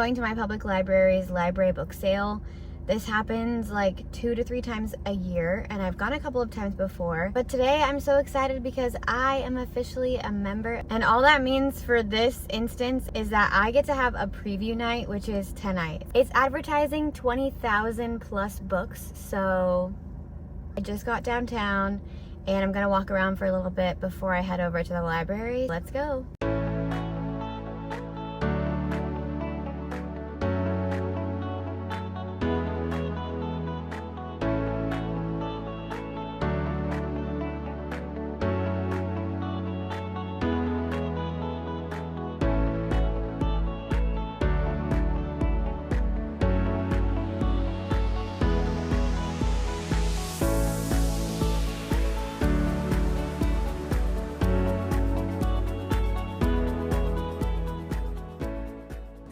going to my public library's library book sale. This happens like 2 to 3 times a year, and I've gone a couple of times before. But today I'm so excited because I am officially a member, and all that means for this instance is that I get to have a preview night, which is tonight. It's advertising 20,000 plus books, so I just got downtown and I'm gonna walk around for a little bit before I head over to the library. Let's go.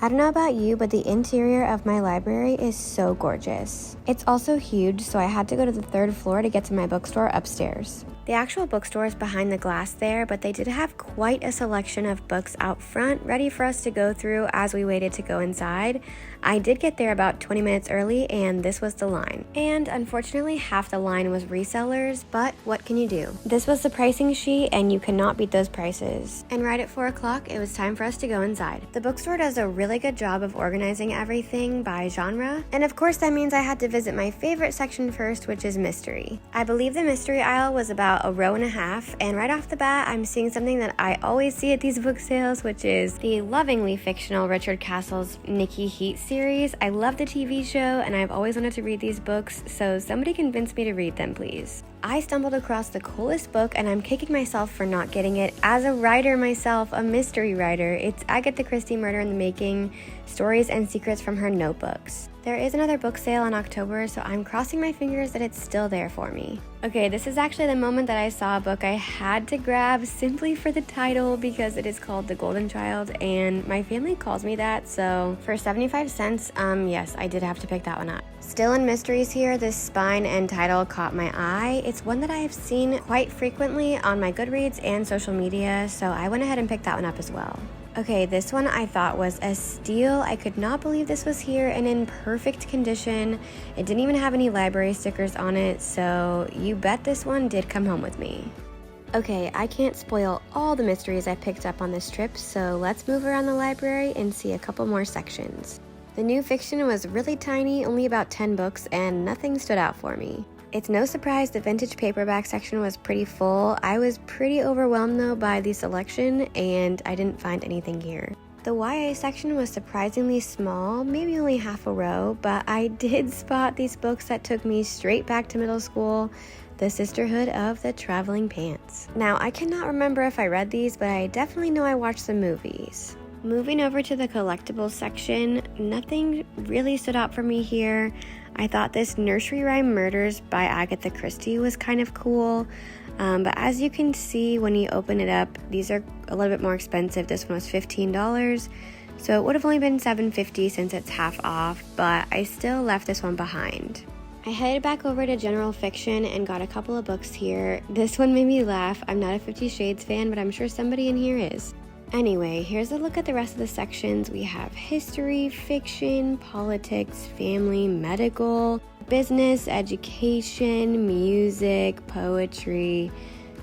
I don't know about you, but the interior of my library is so gorgeous. It's also huge, so I had to go to the 3rd floor to get to my bookstore upstairs. The actual bookstore is behind the glass there, but they did have quite a selection of books out front ready for us to go through as we waited to go inside. I did get there about 20 minutes early, and this was the line. And unfortunately, half the line was resellers, but what can you do? This was the pricing sheet, and you cannot beat those prices. And right at 4 o'clock, it was time for us to go inside. The bookstore does a really good job of organizing everything by genre, and of course that means I had to visit my favorite section first, which is mystery. I believe the mystery aisle was about a row and a half, and right off the bat I'm seeing something that I always see at these book sales, which is the lovingly fictional Richard Castle's Nikki Heat series. I love the TV show and I've always wanted to read these books, so somebody convince me to read them, please. I stumbled across the coolest book and I'm kicking myself for not getting it. As a writer myself, a mystery writer, it's Agatha Christie Murder in the Making, Stories and Secrets from Her Notebooks. There is another book sale in October, so I'm crossing my fingers that it's still there for me. Okay, this is actually the moment that I saw a book I had to grab simply for the title because it is called The Golden Child, and my family calls me that, so for 75 cents, yes, I did have to pick that one up. Still in mysteries here, this spine and title caught my eye. It's one that I have seen quite frequently on my Goodreads and social media, so I went ahead and picked that one up as well. Okay, this one I thought was a steal. I could not believe this was here and in perfect condition. It didn't even have any library stickers on it, so you bet this one did come home with me. Okay, I can't spoil all the mysteries I picked up on this trip, so let's move around the library and see a couple more sections. The new fiction was really tiny, only about 10 books, and nothing stood out for me. It's no surprise the vintage paperback section was pretty full. I was pretty overwhelmed though by the selection, and I didn't find anything here. The YA section was surprisingly small, maybe only half a row, but I did spot these books that took me straight back to middle school. The Sisterhood of the Traveling Pants. Now, I cannot remember if I read these, but I definitely know I watched the movies. Moving over to the collectibles section, nothing really stood out for me here. I thought this Nursery Rhyme Murders by Agatha Christie was kind of cool, but as you can see when you open it up, these are a little bit more expensive. This one was $15, so it would have only been $7.50 since it's half off, but I still left this one behind. I headed back over to general fiction and got a couple of books here. This one made me laugh. I'm not a 50 Shades fan, but I'm sure somebody in here is. Anyway, here's a look at the rest of the sections. We have history, fiction, politics, family, medical, business, education, music, poetry.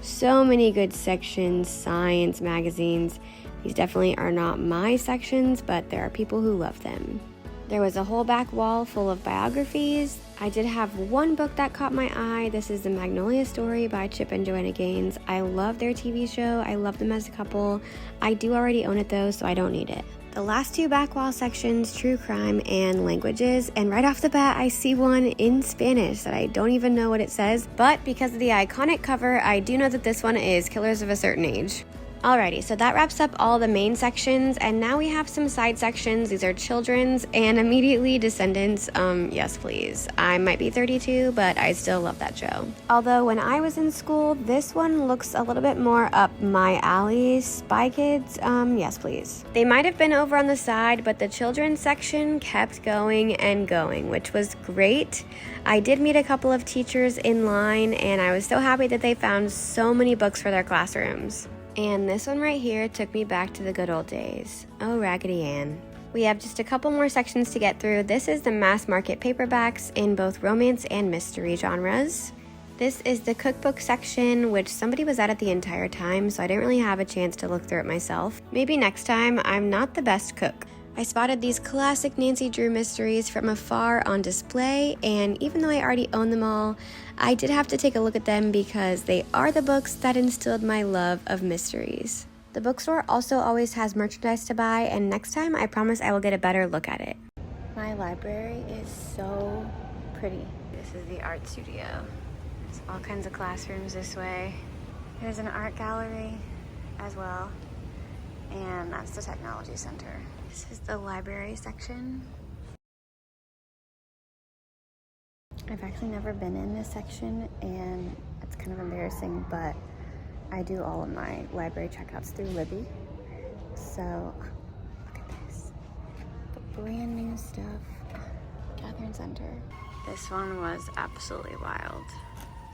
So many good sections, science, magazines. These definitely are not my sections, but there are people who love them. There was a whole back wall full of biographies. I did have one book that caught my eye. This is The Magnolia Story by Chip and Joanna Gaines. I love their TV show. I love them as a couple. I do already own it though, so I don't need it. The last two back wall sections, true crime and languages, and right off the bat I see one in Spanish that I don't even know what it says, but because of the iconic cover, I do know that this one is Killers of a Certain Age. Alrighty, so that wraps up all the main sections, and now we have some side sections. These are children's and immediately Descendants. Yes please. I might be 32, but I still love that show. Although when I was in school, this one looks a little bit more up my alley. Spy Kids, yes please. They might have been over on the side, but the children's section kept going and going, which was great. I did meet a couple of teachers in line, and I was so happy that they found so many books for their classrooms. And this one right here took me back to the good old days. Oh, Raggedy Ann. We have just a couple more sections to get through. This is the mass market paperbacks in both romance and mystery genres. This is the cookbook section, which somebody was at the entire time, so I didn't really have a chance to look through it myself. Maybe next time. I'm not the best cook. I spotted these classic Nancy Drew mysteries from afar on display, and even though I already own them all, I did have to take a look at them because they are the books that instilled my love of mysteries. The bookstore also always has merchandise to buy, and next time I promise I will get a better look at it. My library is so pretty. This is the art studio. There's all kinds of classrooms this way. There's an art gallery as well, and that's the technology center. This is the library section. I've actually never been in this section, and it's kind of embarrassing, but I do all of my library checkouts through Libby. So, look at this. The brand new stuff. Catherine Center. This one was absolutely wild.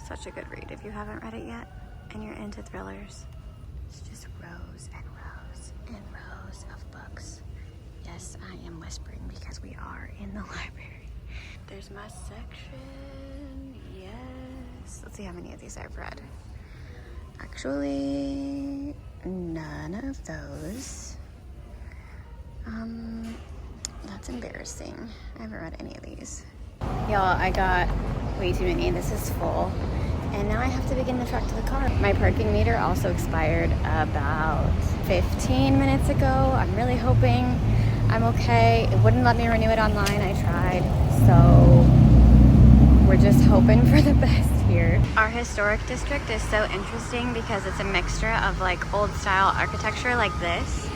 Such a good read if you haven't read it yet and you're into thrillers. It's just rows and rows and rows of books. Yes, I am whispering because we are in the library. There's my section. Yes. Let's see how many of these I've read. Actually, none of those. That's embarrassing. I haven't read any of these. Y'all, I got way too many. This is full. And now I have to begin the trek to the car. My parking meter also expired about 15 minutes ago. I'm really hoping I'm okay. It wouldn't let me renew it online. I tried. So we're just hoping for the best here. Our historic district is so interesting because it's a mixture of like old style architecture like this.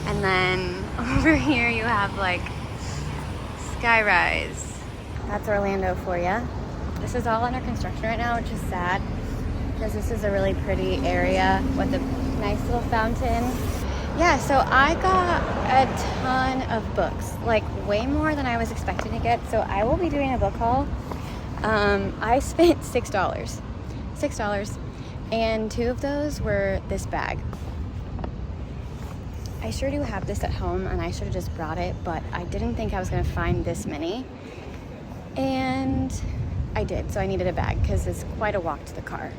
And then over here you have like skyrise. That's Orlando for you. This is all under construction right now, which is sad because this is a really pretty area with a nice little fountain. Yeah, so I got a ton of books, like way more than I was expecting to get. So I will be doing a book haul. I spent $6, and 2 of those were this bag. I sure do have this at home, and I should have just brought it, but I didn't think I was going to find this many. And I did, so I needed a bag because it's quite a walk to the car.